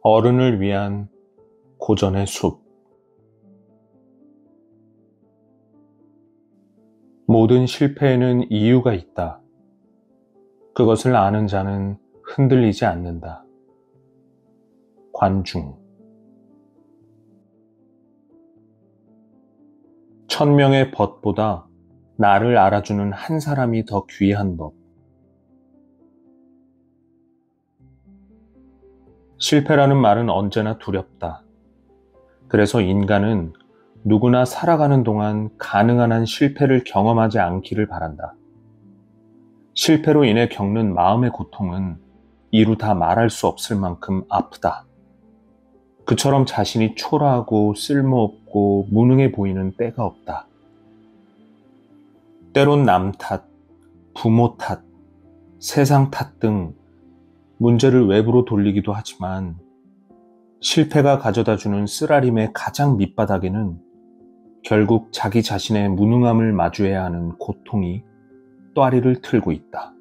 어른을 위한 고전의 숲. 모든 실패에는 이유가 있다. 그것을 아는 자는 흔들리지 않는다. 관중. 1000명의 벗보다 나를 알아주는 한 사람이 더 귀한 법. 실패라는 말은 언제나 두렵다. 그래서 인간은 누구나 살아가는 동안 가능한 한 실패를 경험하지 않기를 바란다. 실패로 인해 겪는 마음의 고통은 이루 다 말할 수 없을 만큼 아프다. 그처럼 자신이 초라하고 쓸모없고 무능해 보이는 때가 없다. 때론 남 탓, 부모 탓, 세상 탓 등 문제를 외부로 돌리기도 하지만 실패가 가져다주는 쓰라림의 가장 밑바닥에는 결국 자기 자신의 무능함을 마주해야 하는 고통이 또아리를 틀고 있다.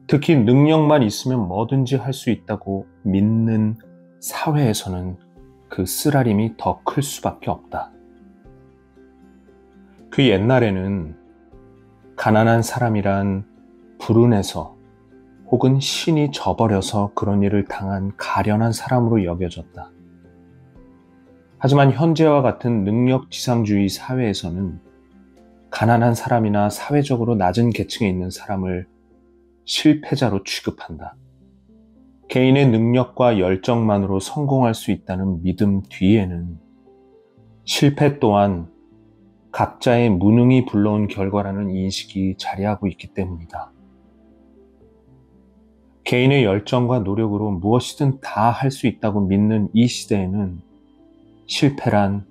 특히 능력만 있으면 뭐든지 할 수 있다고 믿는 사회에서는 그 쓰라림이 더 클 수밖에 없다. 그 옛날에는 가난한 사람이란 불운해서 혹은 신이 져버려서 그런 일을 당한 가련한 사람으로 여겨졌다. 하지만 현재와 같은 능력지상주의 사회에서는 가난한 사람이나 사회적으로 낮은 계층에 있는 사람을 실패자로 취급한다. 개인의 능력과 열정만으로 성공할 수 있다는 믿음 뒤에는 실패 또한 각자의 무능이 불러온 결과라는 인식이 자리하고 있기 때문이다. 개인의 열정과 노력으로 무엇이든 다 할 수 있다고 믿는 이 시대에는 실패란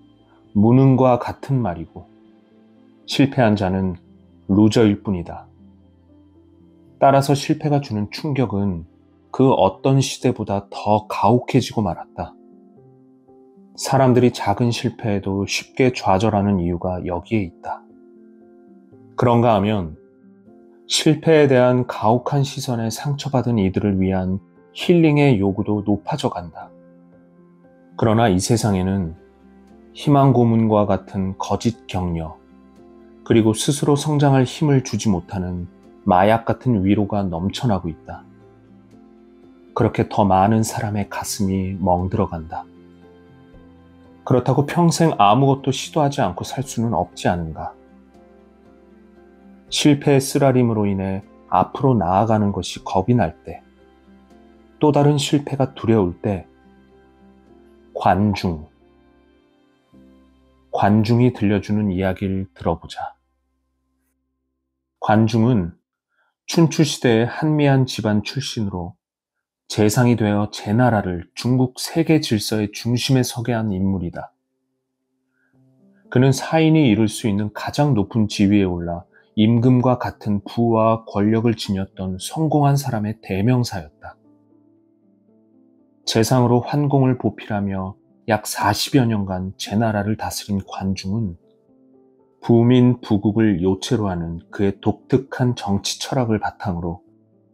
무능과 같은 말이고 실패한 자는 루저일 뿐이다. 따라서 실패가 주는 충격은 그 어떤 시대보다 더 가혹해지고 말았다. 사람들이 작은 실패에도 쉽게 좌절하는 이유가 여기에 있다. 그런가 하면 실패에 대한 가혹한 시선에 상처받은 이들을 위한 힐링의 요구도 높아져 간다. 그러나 이 세상에는 희망 고문과 같은 거짓 격려, 그리고 스스로 성장할 힘을 주지 못하는 마약 같은 위로가 넘쳐나고 있다. 그렇게 더 많은 사람의 가슴이 멍들어간다. 그렇다고 평생 아무것도 시도하지 않고 살 수는 없지 않은가. 실패의 쓰라림으로 인해 앞으로 나아가는 것이 겁이 날 때, 또 다른 실패가 두려울 때, 관중이 들려주는 이야기를 들어보자. 관중은 춘추시대의 한미한 집안 출신으로 재상이 되어 제나라를 중국 세계 질서의 중심에 서게 한 인물이다. 그는 사인이 이룰 수 있는 가장 높은 지위에 올라 임금과 같은 부와 권력을 지녔던 성공한 사람의 대명사였다. 재상으로 환공을 보필하며 약 40여 년간 제나라를 다스린 관중은 부민 부국을 요체로 하는 그의 독특한 정치 철학을 바탕으로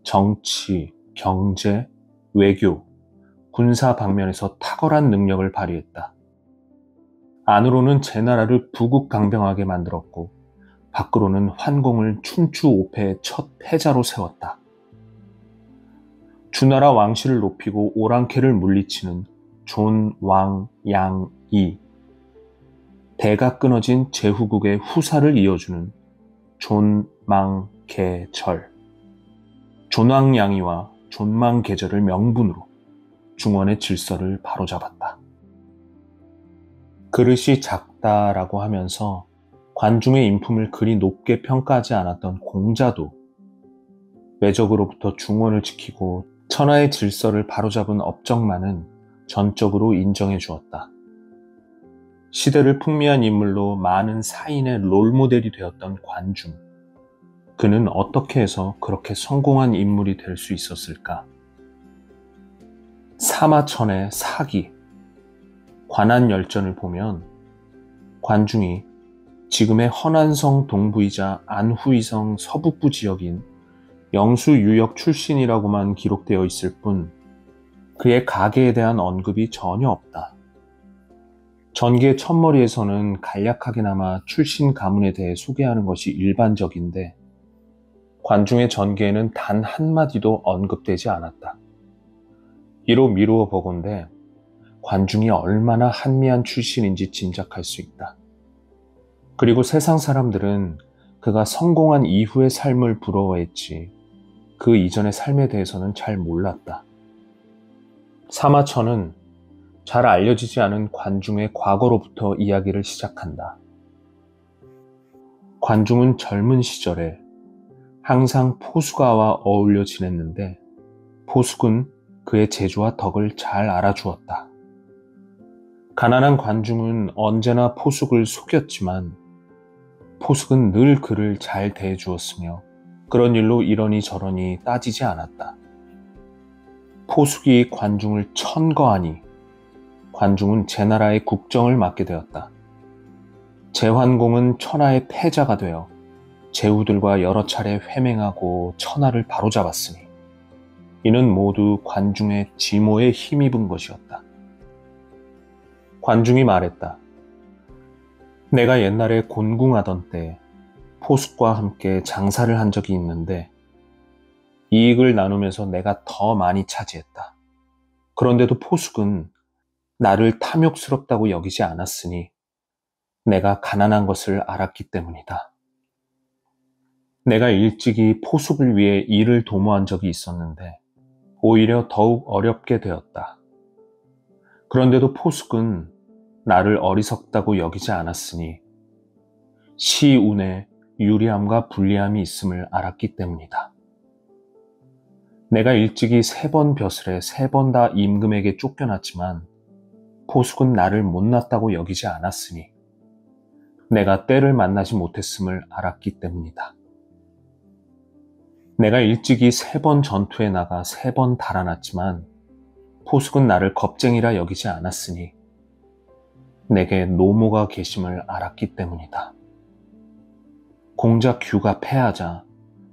정치, 경제, 외교, 군사 방면에서 탁월한 능력을 발휘했다. 안으로는 제나라를 부국강병하게 만들었고 밖으로는 환공을 춘추 5패의 첫 패자로 세웠다. 주나라 왕실을 높이고 오랑캐를 물리치는 존왕양이, 대가 끊어진 제후국의 후사를 이어주는 존망계절, 존왕양이와 존망계절을 명분으로 중원의 질서를 바로잡았다. 그릇이 작다라고 하면서 관중의 인품을 그리 높게 평가하지 않았던 공자도 외적으로부터 중원을 지키고 천하의 질서를 바로잡은 업적만은 전적으로 인정해 주었다. 시대를 풍미한 인물로 많은 사인의 롤모델이 되었던 관중. 그는 어떻게 해서 그렇게 성공한 인물이 될 수 있었을까? 사마천의 사기, 관한열전을 보면 관중이 지금의 허난성 동부이자 안후이성 서북부 지역인 영수유역 출신이라고만 기록되어 있을 뿐 그의 가계에 대한 언급이 전혀 없다. 전계 첫머리에서는 간략하게나마 출신 가문에 대해 소개하는 것이 일반적인데 관중의 전계에는 단 한마디도 언급되지 않았다. 이로 미루어 보건대 관중이 얼마나 한미한 출신인지 짐작할 수 있다. 그리고 세상 사람들은 그가 성공한 이후의 삶을 부러워했지 그 이전의 삶에 대해서는 잘 몰랐다. 사마천은 잘 알려지지 않은 관중의 과거로부터 이야기를 시작한다. 관중은 젊은 시절에 항상 포수가와 어울려 지냈는데 포숙은 그의 재주와 덕을 잘 알아주었다. 가난한 관중은 언제나 포숙을 속였지만 포숙은 늘 그를 잘 대해주었으며 그런 일로 이러니 저러니 따지지 않았다. 포숙이 관중을 천거하니 관중은 제나라의 국정을 맡게 되었다. 제환공은 천하의 패자가 되어 제후들과 여러 차례 회맹하고 천하를 바로잡았으니 이는 모두 관중의 지모에 힘입은 것이었다. 관중이 말했다. 내가 옛날에 곤궁하던 때 포숙과 함께 장사를 한 적이 있는데 이익을 나누면서 내가 더 많이 차지했다. 그런데도 포숙은 나를 탐욕스럽다고 여기지 않았으니 내가 가난한 것을 알았기 때문이다. 내가 일찍이 포숙을 위해 일을 도모한 적이 있었는데 오히려 더욱 어렵게 되었다. 그런데도 포숙은 나를 어리석다고 여기지 않았으니 시운에 유리함과 불리함이 있음을 알았기 때문이다. 내가 일찍이 3번 벼슬에 3번 다 임금에게 쫓겨났지만 포숙은 나를 못났다고 여기지 않았으니 내가 때를 만나지 못했음을 알았기 때문이다. 내가 일찍이 3번 전투에 나가 3번 달아났지만 포숙은 나를 겁쟁이라 여기지 않았으니 내게 노모가 계심을 알았기 때문이다. 공작 규가 패하자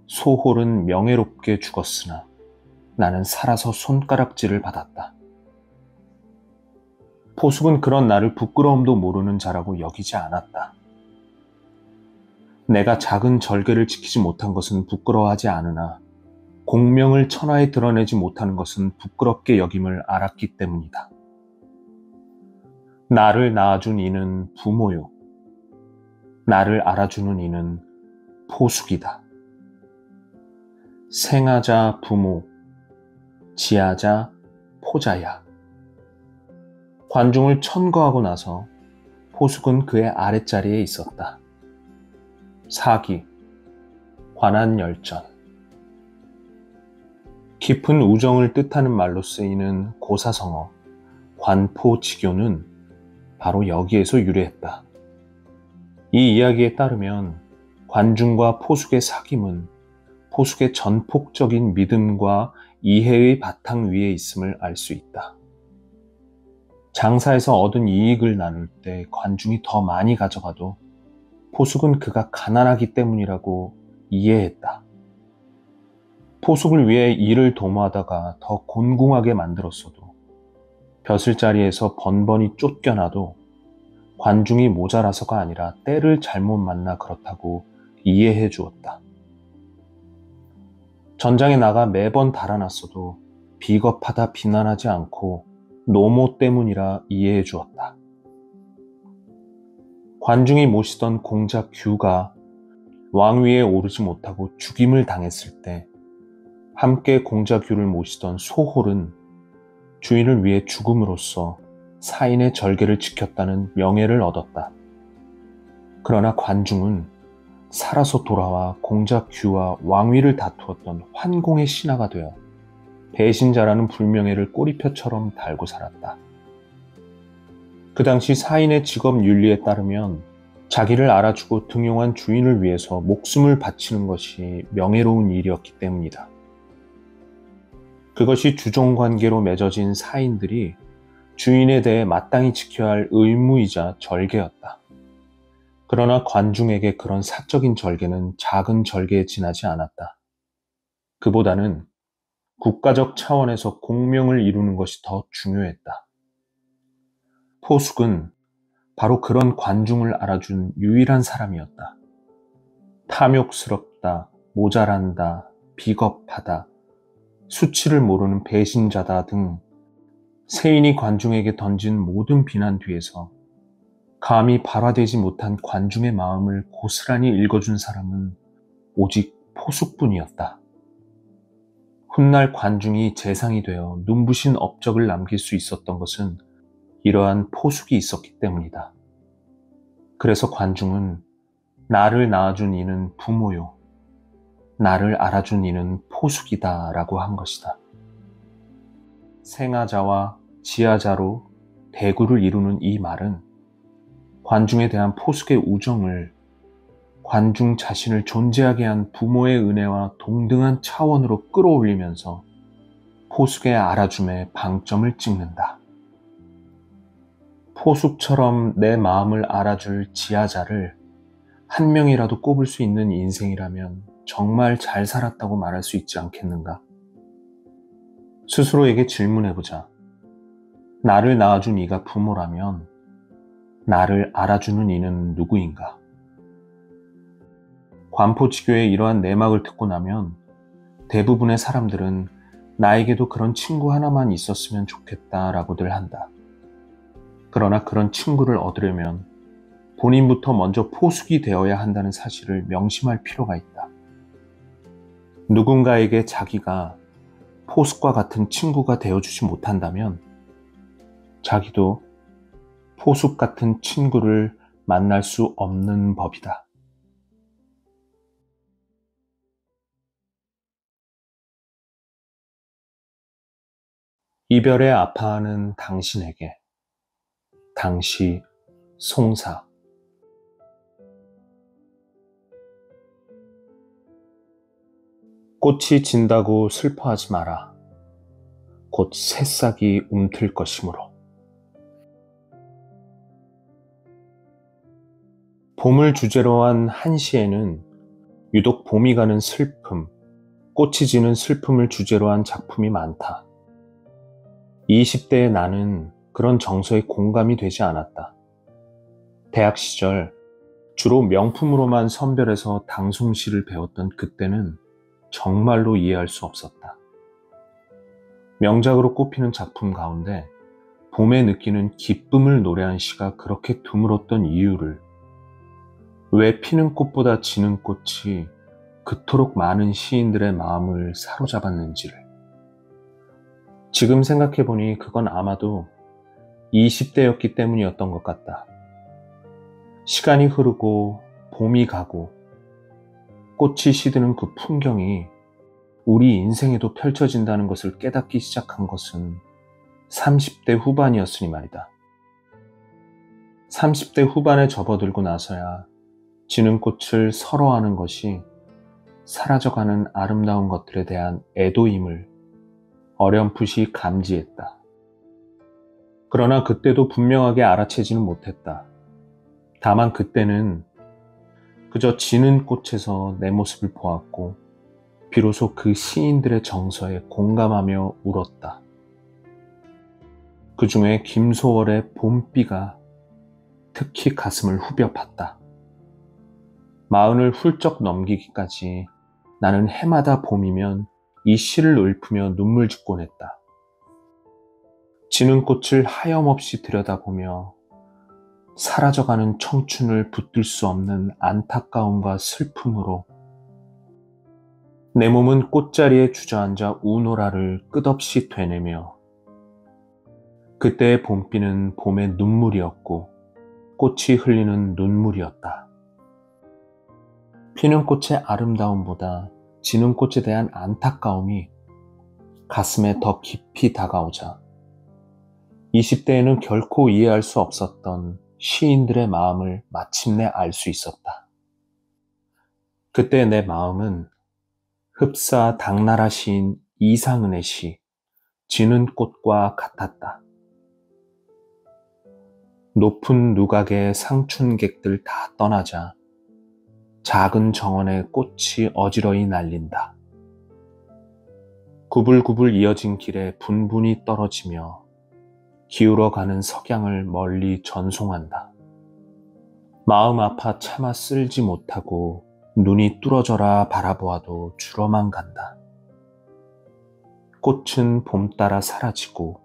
소홀은 명예롭게 죽었으나 나는 살아서 손가락질을 받았다. 포숙은 그런 나를 부끄러움도 모르는 자라고 여기지 않았다. 내가 작은 절개를 지키지 못한 것은 부끄러워하지 않으나 공명을 천하에 드러내지 못하는 것은 부끄럽게 여김을 알았기 때문이다. 나를 낳아준 이는 부모요. 나를 알아주는 이는 포숙이다. 생하자 부모, 지하자 포자야. 관중을 천거하고 나서 포숙은 그의 아랫자리에 있었다. 사기, 관한열전. 깊은 우정을 뜻하는 말로 쓰이는 고사성어, 관포지교는 바로 여기에서 유래했다. 이 이야기에 따르면 관중과 포숙의 사귐은 포숙의 전폭적인 믿음과 이해의 바탕 위에 있음을 알 수 있다. 장사에서 얻은 이익을 나눌 때 관중이 더 많이 가져가도 포숙은 그가 가난하기 때문이라고 이해했다. 포숙을 위해 일을 도모하다가 더 곤궁하게 만들었어도 벼슬자리에서 번번이 쫓겨나도 관중이 모자라서가 아니라 때를 잘못 만나 그렇다고 이해해 주었다. 전장에 나가 매번 달아났어도 비겁하다 비난하지 않고 노모 때문이라 이해해 주었다. 관중이 모시던 공작 규가 왕위에 오르지 못하고 죽임을 당했을 때 함께 공작 규를 모시던 소홀은 주인을 위해 죽음으로써 사인의 절개를 지켰다는 명예를 얻었다. 그러나 관중은 살아서 돌아와 공작 규와 왕위를 다투었던 환공의 신하가 되어 배신자라는 불명예를 꼬리표처럼 달고 살았다. 그 당시 사인의 직업 윤리에 따르면 자기를 알아주고 등용한 주인을 위해서 목숨을 바치는 것이 명예로운 일이었기 때문이다. 그것이 주종관계로 맺어진 사인들이 주인에 대해 마땅히 지켜야 할 의무이자 절개였다. 그러나 관중에게 그런 사적인 절개는 작은 절개에 지나지 않았다. 그보다는 국가적 차원에서 공명을 이루는 것이 더 중요했다. 포숙은 바로 그런 관중을 알아준 유일한 사람이었다. 탐욕스럽다, 모자란다, 비겁하다, 수치를 모르는 배신자다 등 세인이 관중에게 던진 모든 비난 뒤에서 감히 발화되지 못한 관중의 마음을 고스란히 읽어준 사람은 오직 포숙뿐이었다. 훗날 관중이 재상이 되어 눈부신 업적을 남길 수 있었던 것은 이러한 포숙이 있었기 때문이다. 그래서 관중은 나를 낳아준 이는 부모요, 나를 알아준 이는 포숙이다 라고 한 것이다. 생하자와 지하자로 대구를 이루는 이 말은 관중에 대한 포숙의 우정을 관중 자신을 존재하게 한 부모의 은혜와 동등한 차원으로 끌어올리면서 포숙의 알아줌에 방점을 찍는다. 포숙처럼 내 마음을 알아줄 지하자를 한 명이라도 꼽을 수 있는 인생이라면 정말 잘 살았다고 말할 수 있지 않겠는가? 스스로에게 질문해보자. 나를 낳아준 이가 부모라면 나를 알아주는 이는 누구인가? 관포지교의 이러한 내막을 듣고 나면 대부분의 사람들은 나에게도 그런 친구 하나만 있었으면 좋겠다라고들 한다. 그러나 그런 친구를 얻으려면 본인부터 먼저 포숙이 되어야 한다는 사실을 명심할 필요가 있다. 누군가에게 자기가 포숙과 같은 친구가 되어주지 못한다면 자기도 포숙 같은 친구를 만날 수 없는 법이다. 이별에 아파하는 당신에게 당시 송사. 꽃이 진다고 슬퍼하지 마라. 곧 새싹이 움틀 것이므로. 봄을 주제로 한 한시에는 유독 봄이 가는 슬픔, 꽃이 지는 슬픔을 주제로 한 작품이 많다. 20대의 나는 그런 정서에 공감이 되지 않았다. 대학 시절 주로 명품으로만 선별해서 당송시를 배웠던 그때는 정말로 이해할 수 없었다. 명작으로 꼽히는 작품 가운데 봄에 느끼는 기쁨을 노래한 시가 그렇게 드물었던 이유를, 왜 피는 꽃보다 지는 꽃이 그토록 많은 시인들의 마음을 사로잡았는지를. 지금 생각해보니 그건 아마도 20대였기 때문이었던 것 같다. 시간이 흐르고 봄이 가고 꽃이 시드는 그 풍경이 우리 인생에도 펼쳐진다는 것을 깨닫기 시작한 것은 30대 후반이었으니 말이다. 30대 후반에 접어들고 나서야 지는 꽃을 서러워하는 것이 사라져가는 아름다운 것들에 대한 애도임을 어렴풋이 감지했다. 그러나 그때도 분명하게 알아채지는 못했다. 다만 그때는 그저 지는 꽃에서 내 모습을 보았고 비로소 그 시인들의 정서에 공감하며 울었다. 그 중에 김소월의 봄비가 특히 가슴을 후벼 팠다. 마흔을 훌쩍 넘기기까지 나는 해마다 봄이면 이 시를 읊으며 눈물 짓곤 했다. 지는 꽃을 하염없이 들여다보며 사라져가는 청춘을 붙들 수 없는 안타까움과 슬픔으로 내 몸은 꽃자리에 주저앉아 우노라를 끝없이 되뇌며, 그때의 봄비는 봄의 눈물이었고 꽃이 흘리는 눈물이었다. 피는 꽃의 아름다움보다 지는 꽃에 대한 안타까움이 가슴에 더 깊이 다가오자 20대에는 결코 이해할 수 없었던 시인들의 마음을 마침내 알 수 있었다. 그때 내 마음은 흡사 당나라 시인 이상은의 시 지는 꽃과 같았다. 높은 누각의 상춘객들 다 떠나자 작은 정원에 꽃이 어지러이 날린다. 구불구불 이어진 길에 분분히 떨어지며 기울어가는 석양을 멀리 전송한다. 마음 아파 차마 쓸지 못하고 눈이 뚫어져라 바라보아도 줄어만 간다. 꽃은 봄 따라 사라지고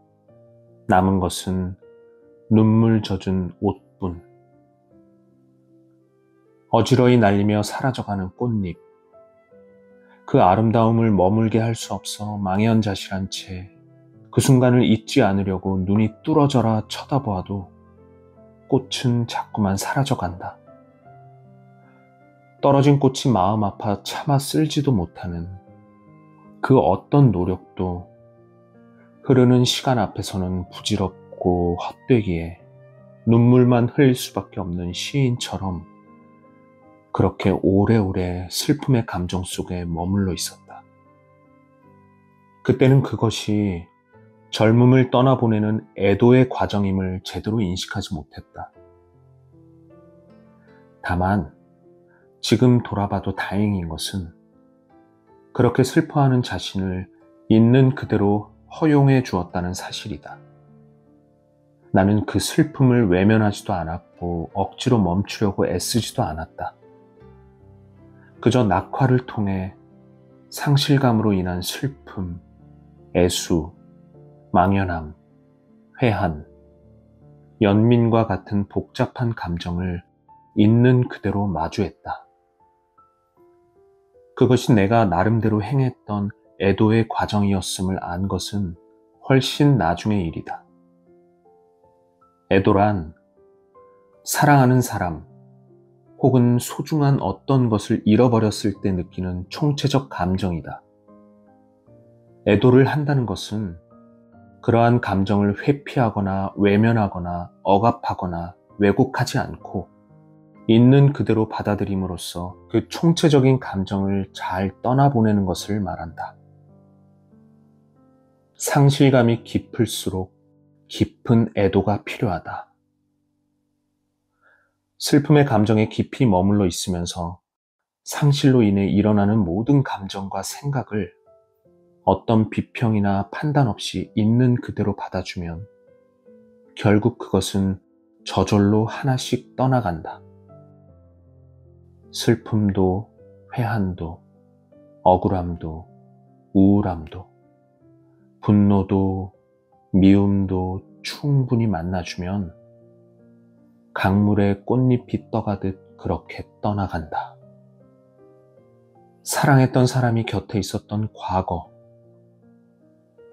남은 것은 눈물 젖은 옷뿐. 어지러이 날리며 사라져가는 꽃잎. 그 아름다움을 머물게 할 수 없어 망연자실한 채 그 순간을 잊지 않으려고 눈이 뚫어져라 쳐다보아도 꽃은 자꾸만 사라져간다. 떨어진 꽃이 마음 아파 차마 쓸지도 못하는 그 어떤 노력도 흐르는 시간 앞에서는 부질없고 헛되기에 눈물만 흘릴 수밖에 없는 시인처럼 그렇게 오래오래 슬픔의 감정 속에 머물러 있었다. 그때는 그것이 젊음을 떠나보내는 애도의 과정임을 제대로 인식하지 못했다. 다만 지금 돌아봐도 다행인 것은 그렇게 슬퍼하는 자신을 있는 그대로 허용해 주었다는 사실이다. 나는 그 슬픔을 외면하지도 않았고 억지로 멈추려고 애쓰지도 않았다. 그저 낙화를 통해 상실감으로 인한 슬픔, 애수, 망연함, 회한, 연민과 같은 복잡한 감정을 있는 그대로 마주했다. 그것이 내가 나름대로 행했던 애도의 과정이었음을 안 것은 훨씬 나중의 일이다. 애도란 사랑하는 사람 혹은 소중한 어떤 것을 잃어버렸을 때 느끼는 총체적 감정이다. 애도를 한다는 것은 그러한 감정을 회피하거나 외면하거나 억압하거나 왜곡하지 않고 있는 그대로 받아들임으로써 그 총체적인 감정을 잘 떠나보내는 것을 말한다. 상실감이 깊을수록 깊은 애도가 필요하다. 슬픔의 감정에 깊이 머물러 있으면서 상실로 인해 일어나는 모든 감정과 생각을 어떤 비평이나 판단 없이 있는 그대로 받아주면 결국 그것은 저절로 하나씩 떠나간다. 슬픔도, 회한도, 억울함도, 우울함도, 분노도, 미움도 충분히 만나주면 강물에 꽃잎이 떠가듯 그렇게 떠나간다. 사랑했던 사람이 곁에 있었던 과거,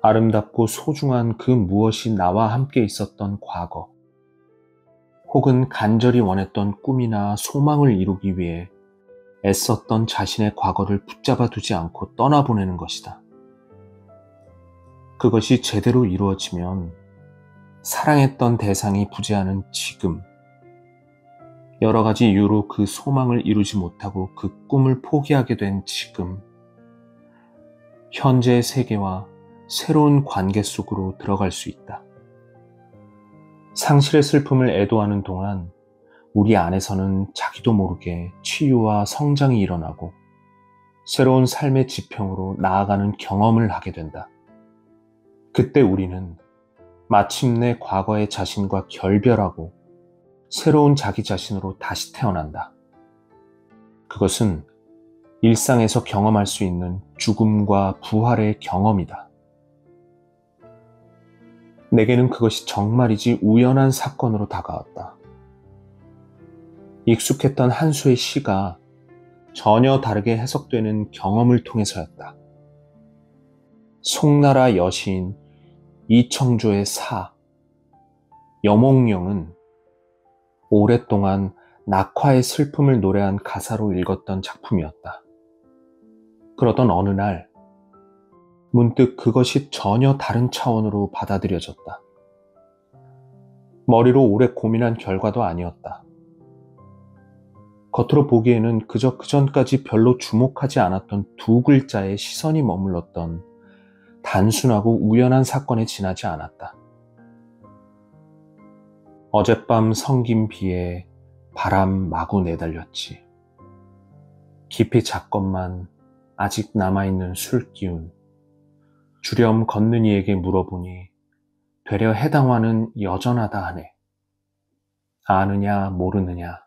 아름답고 소중한 그 무엇이 나와 함께 있었던 과거, 혹은 간절히 원했던 꿈이나 소망을 이루기 위해 애썼던 자신의 과거를 붙잡아 두지 않고 떠나보내는 것이다. 그것이 제대로 이루어지면 사랑했던 대상이 부재하는 지금, 여러 가지 이유로 그 소망을 이루지 못하고 그 꿈을 포기하게 된 지금, 현재의 세계와 새로운 관계 속으로 들어갈 수 있다. 상실의 슬픔을 애도하는 동안 우리 안에서는 자기도 모르게 치유와 성장이 일어나고 새로운 삶의 지평으로 나아가는 경험을 하게 된다. 그때 우리는 마침내 과거의 자신과 결별하고 새로운 자기 자신으로 다시 태어난다. 그것은 일상에서 경험할 수 있는 죽음과 부활의 경험이다. 내게는 그것이 정말이지 우연한 사건으로 다가왔다. 익숙했던 한 수의 시가 전혀 다르게 해석되는 경험을 통해서였다. 송나라 여시인 이청조의 사, 여몽룡은 오랫동안 낙화의 슬픔을 노래한 가사로 읽었던 작품이었다. 그러던 어느 날 문득 그것이 전혀 다른 차원으로 받아들여졌다. 머리로 오래 고민한 결과도 아니었다. 겉으로 보기에는 그저 그전까지 별로 주목하지 않았던 두 글자에 시선이 머물렀던 단순하고 우연한 사건에 지나지 않았다. 어젯밤 성긴 비에 바람 마구 내달렸지. 깊이 잤건만 아직 남아있는 술 기운, 주렴 걷는 이에게 물어보니 되려 해당화는 여전하다 하네. 아느냐 모르느냐.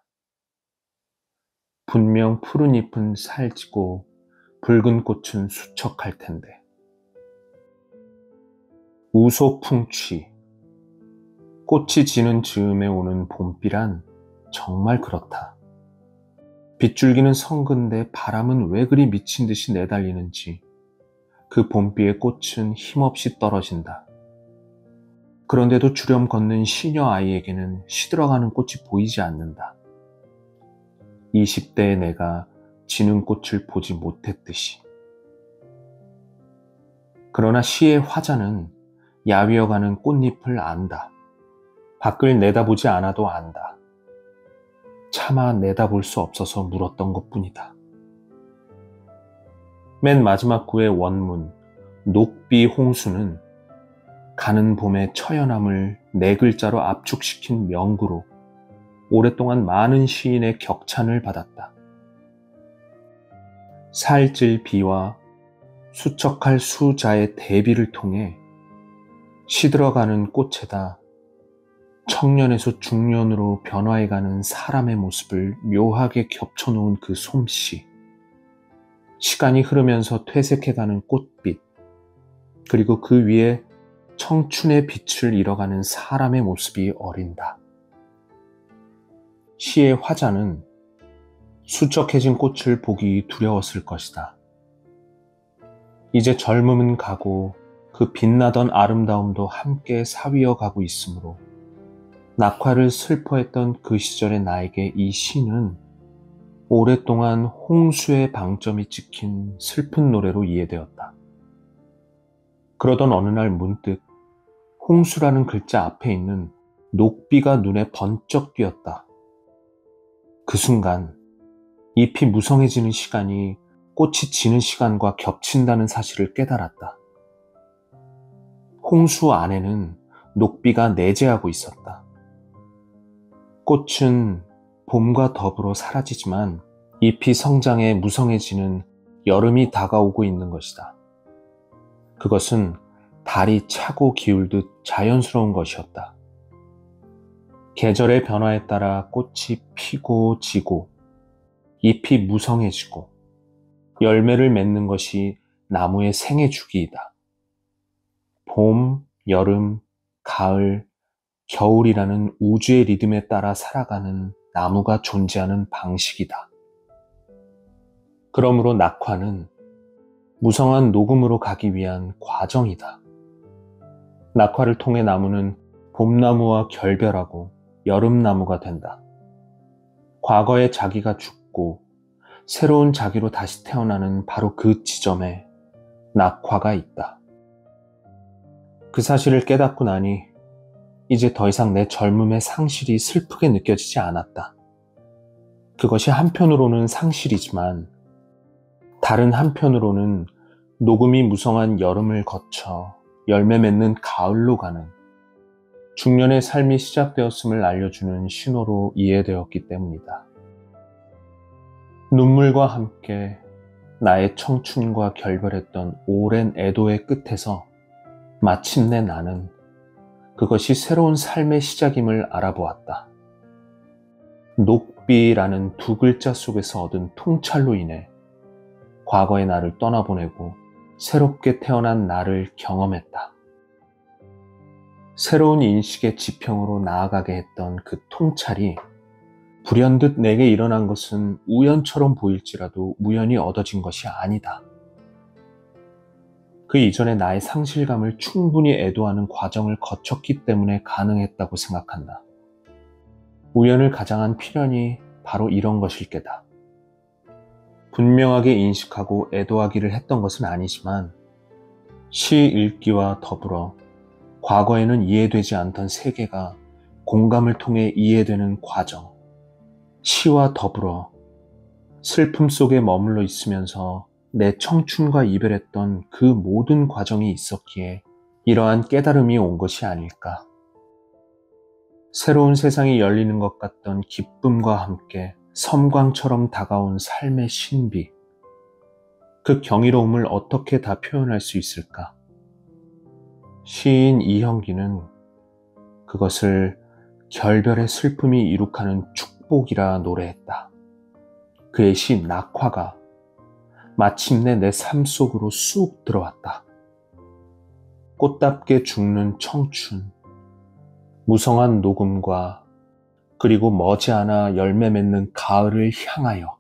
분명 푸른 잎은 살지고 붉은 꽃은 수척할 텐데. 우소풍취. 꽃이 지는 즈음에 오는 봄비란 정말 그렇다. 빗줄기는 성근데 바람은 왜 그리 미친 듯이 내달리는지 그 봄비의 꽃은 힘없이 떨어진다. 그런데도 주렴 걷는 시녀 아이에게는 시들어가는 꽃이 보이지 않는다. 20대의 내가 지는 꽃을 보지 못했듯이. 그러나 시의 화자는 야위어가는 꽃잎을 안다. 밖을 내다보지 않아도 안다. 차마 내다볼 수 없어서 물었던 것뿐이다. 맨 마지막 구의 원문 녹비 홍수는 가는 봄의 처연함을 네 글자로 압축시킨 명구로 오랫동안 많은 시인의 격찬을 받았다. 살찔 비와 수척할 수자의 대비를 통해 시들어가는 꽃에다 청년에서 중년으로 변화해가는 사람의 모습을 묘하게 겹쳐놓은 그 솜씨, 시간이 흐르면서 퇴색해가는 꽃빛, 그리고 그 위에 청춘의 빛을 잃어가는 사람의 모습이 어린다. 시의 화자는 수척해진 꽃을 보기 두려웠을 것이다. 이제 젊음은 가고 그 빛나던 아름다움도 함께 사위어 가고 있으므로 낙화를 슬퍼했던 그 시절의 나에게 이 시는 오랫동안 홍수의 방점이 찍힌 슬픈 노래로 이해되었다. 그러던 어느 날 문득 홍수라는 글자 앞에 있는 녹비가 눈에 번쩍 띄었다. 그 순간 잎이 무성해지는 시간이 꽃이 지는 시간과 겹친다는 사실을 깨달았다. 홍수 안에는 녹비가 내재하고 있었다. 꽃은 봄과 더불어 사라지지만 잎이 성장해 무성해지는 여름이 다가오고 있는 것이다. 그것은 달이 차고 기울듯 자연스러운 것이었다. 계절의 변화에 따라 꽃이 피고 지고 잎이 무성해지고 열매를 맺는 것이 나무의 생애 주기이다. 봄, 여름, 가을, 겨울이라는 우주의 리듬에 따라 살아가는 나무가 존재하는 방식이다. 그러므로 낙화는 무성한 녹음으로 가기 위한 과정이다. 낙화를 통해 나무는 봄나무와 결별하고 여름나무가 된다. 과거의 자기가 죽고 새로운 자기로 다시 태어나는 바로 그 지점에 낙화가 있다. 그 사실을 깨닫고 나니 이제 더 이상 내 젊음의 상실이 슬프게 느껴지지 않았다. 그것이 한편으로는 상실이지만 다른 한편으로는 녹음이 무성한 여름을 거쳐 열매 맺는 가을로 가는 중년의 삶이 시작되었음을 알려주는 신호로 이해되었기 때문이다. 눈물과 함께 나의 청춘과 결별했던 오랜 애도의 끝에서 마침내 나는 그것이 새로운 삶의 시작임을 알아보았다. 녹비라는 두 글자 속에서 얻은 통찰로 인해 과거의 나를 떠나보내고 새롭게 태어난 나를 경험했다. 새로운 인식의 지평으로 나아가게 했던 그 통찰이 불현듯 내게 일어난 것은 우연처럼 보일지라도 우연히 얻어진 것이 아니다. 그 이전에 나의 상실감을 충분히 애도하는 과정을 거쳤기 때문에 가능했다고 생각한다. 우연을 가장한 필연이 바로 이런 것일 게다. 분명하게 인식하고 애도하기를 했던 것은 아니지만 시 읽기와 더불어 과거에는 이해되지 않던 세계가 공감을 통해 이해되는 과정, 시와 더불어 슬픔 속에 머물러 있으면서 내 청춘과 이별했던 그 모든 과정이 있었기에 이러한 깨달음이 온 것이 아닐까. 새로운 세상이 열리는 것 같던 기쁨과 함께 섬광처럼 다가온 삶의 신비, 그 경이로움을 어떻게 다 표현할 수 있을까? 시인 이형기는 그것을 결별의 슬픔이 이룩하는 축복이라 노래했다. 그의 시 낙화가 마침내 내 삶 속으로 쑥 들어왔다. 꽃답게 죽는 청춘, 무성한 녹음과 그리고 머지않아 열매 맺는 가을을 향하여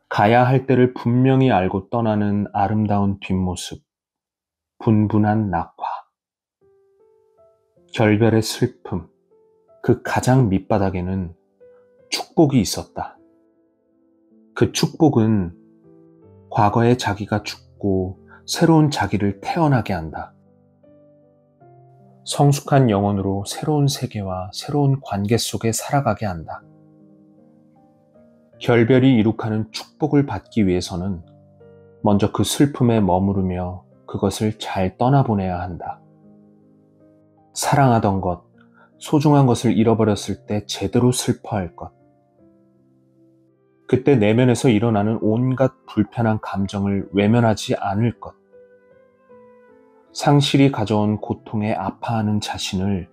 가야 할 때를 분명히 알고 떠나는 아름다운 뒷모습, 분분한 낙화, 결별의 슬픔, 그 가장 밑바닥에는 축복이 있었다. 그 축복은 과거의 자기가 죽고 새로운 자기를 태어나게 한다. 성숙한 영혼으로 새로운 세계와 새로운 관계 속에 살아가게 한다. 결별이 이룩하는 축복을 받기 위해서는 먼저 그 슬픔에 머무르며 그것을 잘 떠나보내야 한다. 사랑하던 것, 소중한 것을 잃어버렸을 때 제대로 슬퍼할 것. 그때 내면에서 일어나는 온갖 불편한 감정을 외면하지 않을 것. 상실이 가져온 고통에 아파하는 자신을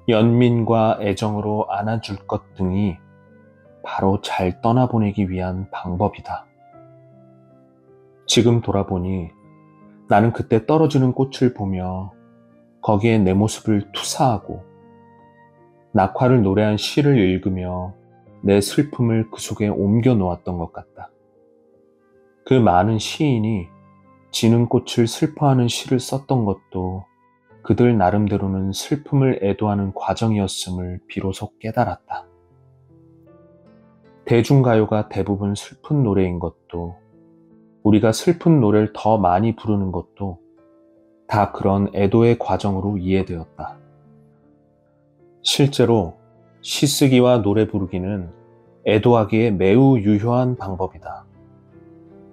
연민과 애정으로 안아줄 것 등이 바로 잘 떠나보내기 위한 방법이다. 지금 돌아보니 나는 그때 떨어지는 꽃을 보며 거기에 내 모습을 투사하고 낙화를 노래한 시를 읽으며 내 슬픔을 그 속에 옮겨 놓았던 것 같다. 그 많은 시인이 지는 꽃을 슬퍼하는 시를 썼던 것도 그들 나름대로는 슬픔을 애도하는 과정이었음을 비로소 깨달았다. 대중가요가 대부분 슬픈 노래인 것도, 우리가 슬픈 노래를 더 많이 부르는 것도 다 그런 애도의 과정으로 이해되었다. 실제로 시쓰기와 노래 부르기는 애도하기에 매우 유효한 방법이다.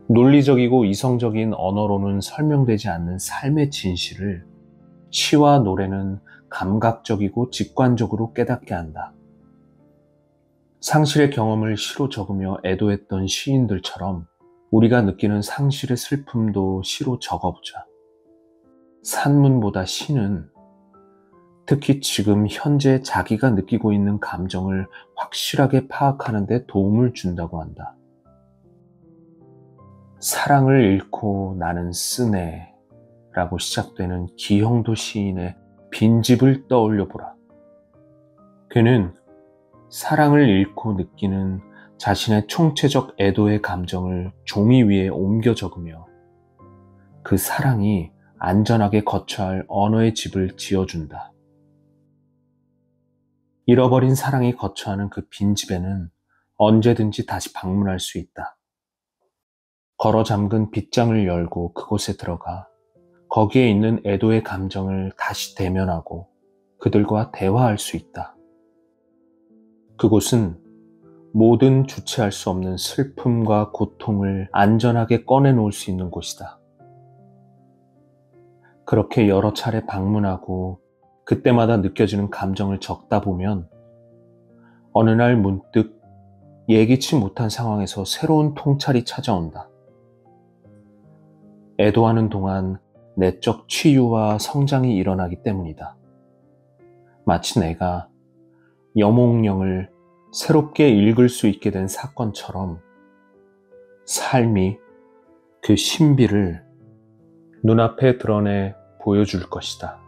논리적이고 이성적인 언어로는 설명되지 않는 삶의 진실을 시와 노래는 감각적이고 직관적으로 깨닫게 한다. 상실의 경험을 시로 적으며 애도했던 시인들처럼 우리가 느끼는 상실의 슬픔도 시로 적어보자. 산문보다 시는 특히 지금 현재 자기가 느끼고 있는 감정을 확실하게 파악하는 데 도움을 준다고 한다. 사랑을 잃고 나는 쓰네 라고 시작되는 기형도 시인의 빈집을 떠올려 보라. 그는 사랑을 잃고 느끼는 자신의 총체적 애도의 감정을 종이 위에 옮겨 적으며 그 사랑이 안전하게 거처 할 언어의 집을 지어준다. 잃어버린 사랑이 거처하는 그 빈집에는 언제든지 다시 방문할 수 있다. 걸어 잠근 빗장을 열고 그곳에 들어가 거기에 있는 애도의 감정을 다시 대면하고 그들과 대화할 수 있다. 그곳은 모든 주체할 수 없는 슬픔과 고통을 안전하게 꺼내놓을 수 있는 곳이다. 그렇게 여러 차례 방문하고 그때마다 느껴지는 감정을 적다 보면 어느 날 문득 예기치 못한 상황에서 새로운 통찰이 찾아온다. 애도하는 동안 내적 치유와 성장이 일어나기 때문이다. 마치 내가 여몽령을 새롭게 읽을 수 있게 된 사건처럼 삶이 그 신비를 눈앞에 드러내 보여줄 것이다.